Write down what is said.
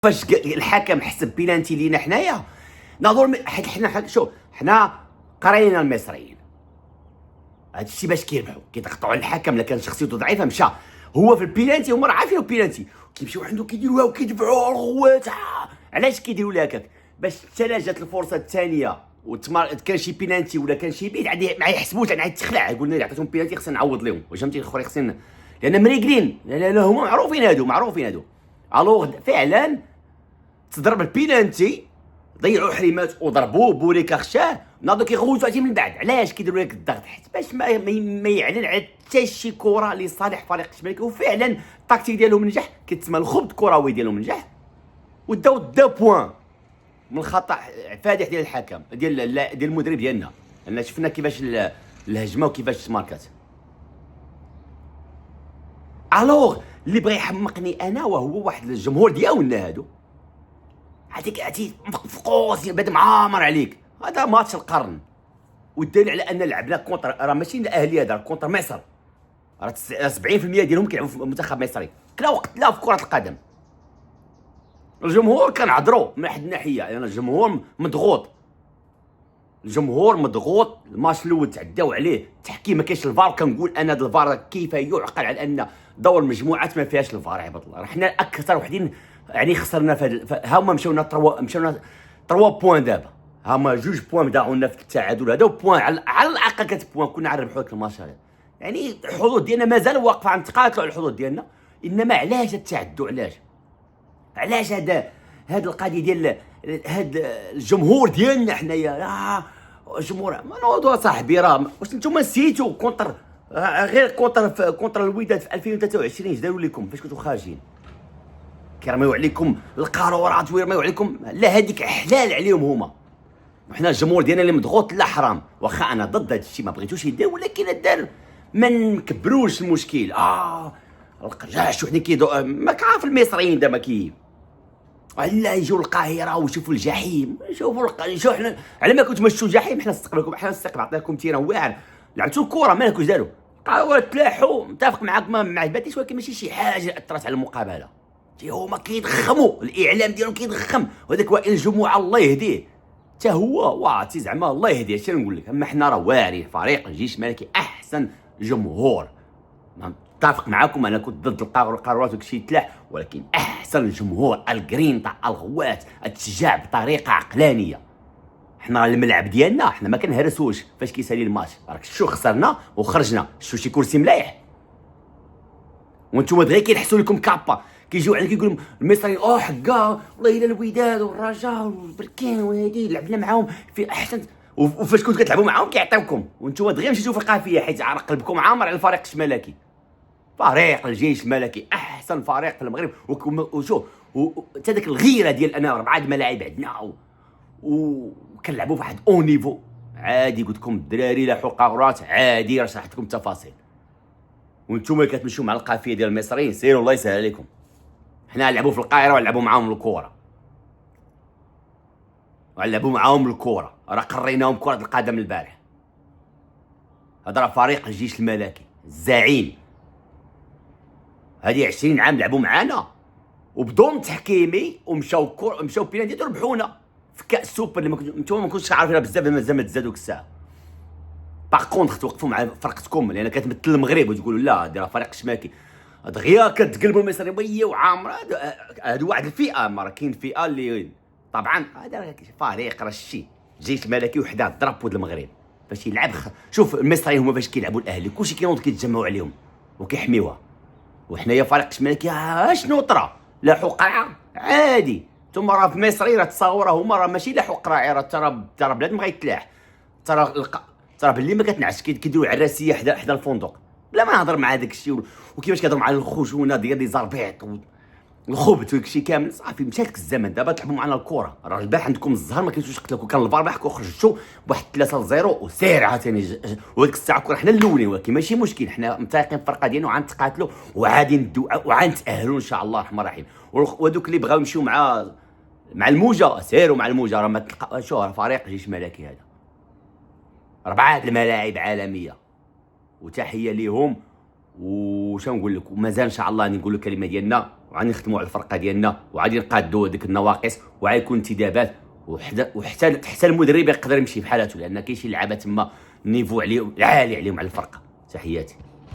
فاش الحكم حسب بينانتي لينا حنايا نظر حيت حنا شوف حنا قرينا المصريين هذا الشيء باش كيربحوا كيتقطعوا على الحكم الا كان شخصيته ضعيفه مشى هو في البينانتي هما راه عارفين البينانتي كيمشيو عنده كيديروها وكيدفعوا الغوات علاش كيديروا لها هكاك باش حتى لا جات الفرصه الثانيه كان شي بينانتي ولا كان شي بيت عادي ما يحسبوش انا يتخلع يقول لنا عطيتهم بينانتي خصنا نعوض لهم واش فهمتي الاخرين خصنا لان مريقلين لا هما معروفين هادو الوغ فعلا تضرب البينانتي ضيعوا حريمات وضربوه بوريكا خشاه ناضو كيغوتوا عليه من بعد علاش كيديروا لك الضغط حيت باش ما يعلن على حتى شي كره لصالح فريق الشمالي وفعلا التكتيك ديالهم نجح كيتسمى الخبط كروي ديالهم نجح وداو بوان من الخطا فادح ديال الحكم ديال المدرب ديالنا لان شفنا كيفاش الهجمه وكيفاش تماركات الوغ اللي بغى يحمقني انا وهو واحد الجمهور ديالنا هادو هذيك عتي مفقوس بعد معامر عليك هذا ماتش القرن والدليل على ان لعبنا كونتر راه ماشي الاهلي هذا كونتر مصر راه 70% ديالهم كيلعبوا في المنتخب المصري كلا وقت لا في كره القدم الجمهور كنعذروا من واحد الناحيه لان الجمهور مضغوط الماتش الاول تعداو عليه التحكيم ما كاينش الفار كنقول انا هذا الفار كيف يعقل على ان دور المجموعات ما فيهاش الفار عباد الله حنا اكثر وحدين يعني خسرنا ها هما مشاونا 3 بوان دابا ها هما 2 بوان داعونا في التعادل هذا بوان على الاقل بوان كنا نربحوا هذاك الماتش هذا يعني الحظوظ ديالنا مازال واقفه عم تقاتلوا على الحظوظ ديالنا انما علاش التعدوا علاش هذا القضيه ديال هذا الجمهور ديالنا حنايا جمهور موضوع صاحبي راه واش نتوما نسيتوا كونتر غير كونتر الوداد في 2023 اش داروا لكم فاش كنتوا خارجين كيرميو عليكم القارورات ويرميو عليكم لا هذيك حلال عليهم هما وحنا الجمهور ديالنا اللي مضغوط لا حرام واخا انا ضد هذا الشيء ما بغيتوش يدير ولكن دار ما نكبروش المشكل القجاش وحنا ما كعارف المصريين دابا كيف لا يجوا القاهره ويشوفوا الجحيم شوفوا حنا على ما كنتوا مشوا الجحيم حنا نستقبلكم حنا عطيناكم تيران واعر لعبتوا الكره مالكوش داروا قاورة تلاحوا متفق معاك ما عجبتنيش ولكن ماشي شي حاجه اثرت على المقابله هما كيضخموا الاعلام ديالهم كيضخم وهذاك وائل الجمعه الله يهديه حتى هو واتي زعما الله يهديه اش نقول لك اما حنا راه واعرين فريق الجيش الملكي احسن جمهور متفق معاكم انا كنت ضد القرارات وداك الشيء يتلاح ولكن احسن الجمهور الجرين تاع الغوات التشجاع بطريقه عقلانيه حنا الملعب ديالنا حنا ما كنهرسوش فاش كيسالي الماتش راك شو خسرنا وخرجنا شو شي كرسي ملايح وانتم دغيا كينحسوا لكم كابا كيجيو عندك كيقولوا المصريين حكا والله الا الوداد والرجاء والبركان وهادي لعبنا معاهم في احسن وفاش كنتوا كتلعبوا معاهم كيعطيوكم وانتم دغيا مشيتوا في القافيه حيت قلبكم عامر على الفريق الشمالكي فريق الجيش الملكي احسن فريق في المغرب وشوف حتى داك الغيره ديال انا 4 الملاعب عندنا وكنلعبوا في واحد او نيفو عادي قلت لكم الدراري لاحوا قارات عادي شرحت لكم التفاصيل وانتم اللي كتمشيو مع القافيه ديال المصريين سيروا الله يسهل عليكم حنا نلعبوا في القاهره ونلعبوا معاهم الكره راه قريناهم كره القدم البارح هذا راه فريق الجيش الملكي الزعيم هذه 20 عام لعبوا معانا وبدون تحكيمي ومشاو بينالتي ربحونا في كاس سوبر اللي نتوما ما كنتوش عارفينها بزاف مازال ما تزادوا الساعه باغ كونتر توقفوا مع فرقتكم لان كتمثل المغرب وتقولوا لا هذا فريق الشماكي دغيا كتقلبوا المصريين وعامر هادو واحد الفئه راه كاين فئه اللي طبعا هذا فريق راه شي جيش ملكي وحده ضرب ود المغرب باش يلعب شوف المصريين هما فاش كيلعبوا الاهلي كلشي كينوض كيتجمعوا عليهم وكيحميوها وحنايا فريق الشمالكي شنو طرا لاحوا قرعه عادي ثم راه في مصري راه تصاوره هما راه ماشي لاحوا قراعي راه ترى بلاد ما غيتلاح ترى باللي ما كتنعس كيديروا عراسيه حدا الفندق بلا ما نهضر مع داك الشيء وكيفاش كيهضروا مع الخشونه ديال لي زربيط والخبث وداك الشيء كامل صافي مشات الزمن دابا تلعبوا معنا الكره راه البارح عندكم الزهر ما كاينش قتلكم كان الفار بحكم خرجتوا بواحد 3-0 وسير عاوتاني وهذيك الساعه الكره حنا الاولين ولكن ماشي مشكل حنا متايقين في الفرقه ديالنا وغنتقاتلوا وعادي وغنتاهلوا ان شاء الله الرحمن الرحيم وهذوك اللي بغاو يمشيو مع الموجه سيروا مع الموجه راه ما تلقى شو راه فريق جيش ملكي هذا 4 الملاعب عالميه وتحيه ليهم وش نقول لك ومازال ان شاء الله نقول الكلمه ديالنا وغادي نخدموا على الفرقه ديالنا وغادي نقادوا ديك النواقص وغيكون انتدابات وحتى المدرب يقدر يمشي بحالته لان كاين شي لعابه تما النيفو عليهم عالي عليهم على الفرقه. تحياتي.